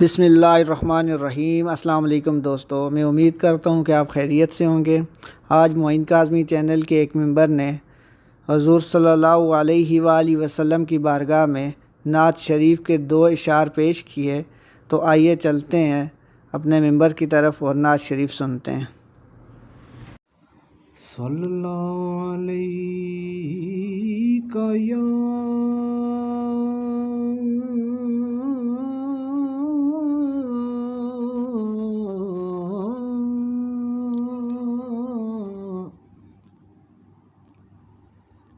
बिस्मिल्लाहिर्रहमानिर्रहीम। अस्सलाम वालेकुम दोस्तों, मैं उम्मीद करता हूँ कि आप खैरियत से होंगे। आज मोइन काज़मी चैनल के एक मेंबर ने हुज़ूर सल्लल्लाहु अलैहि वसल्लम की बारगाह में नात शरीफ के 2 इशार पेश किए। तो आइए चलते हैं अपने मेंबर की तरफ और नात शरीफ सुनते हैं। सल्लल्लाहु अलैका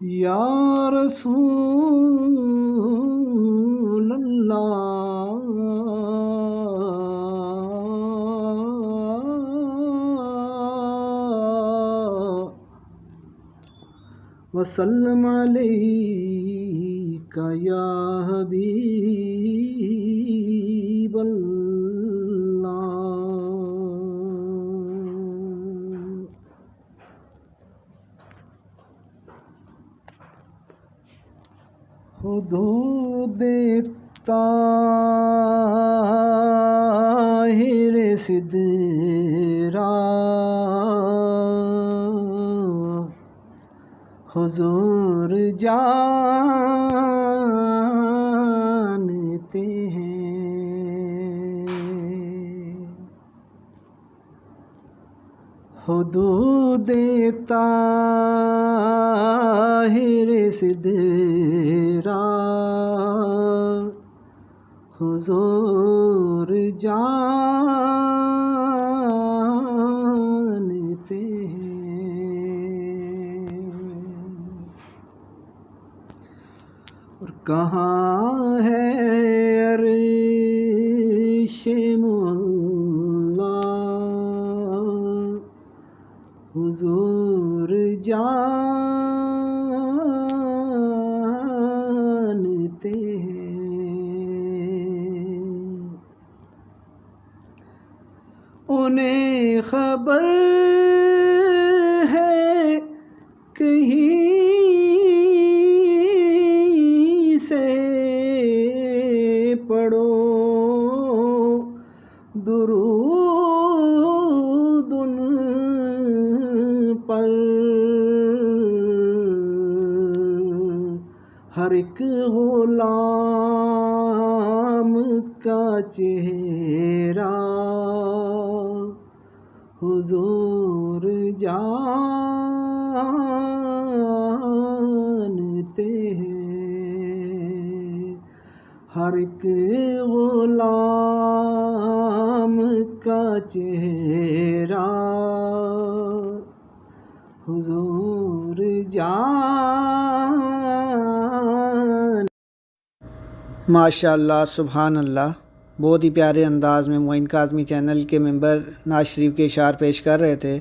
या रसूल अल्लाह वसल्लम अलैका या हबीब अल्लाह। हुदूद ताहिर सिदरा हुजूर जानते हैं। हुदूद ताहिर सिदरा हुजूर जानते हैं। और कहाँ है अर्श मुअल्ला हुजूर जानते हैं। उन्हें खबर है कहीं से पढ़ो दुरूद उन पर। हर एक गुलाम का चेहरा हुजूर जानते हैं। हर एक गुलाम का चेहरा हुजूर जान। माशाअल्लाह, सुभान अल्लाह। बहुत ही प्यारे अंदाज़ में मोइन काज़मी चैनल के मेंबर नात शरीफ के इशार पेश कर रहे थे।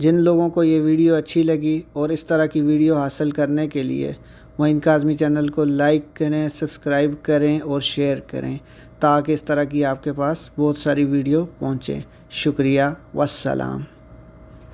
जिन लोगों को ये वीडियो अच्छी लगी और इस तरह की वीडियो हासिल करने के लिए मोइन काज़मी चैनल को लाइक करें, सब्सक्राइब करें और शेयर करें, ताकि इस तरह की आपके पास बहुत सारी वीडियो पहुँचें। शुक्रिया, वस्सलाम।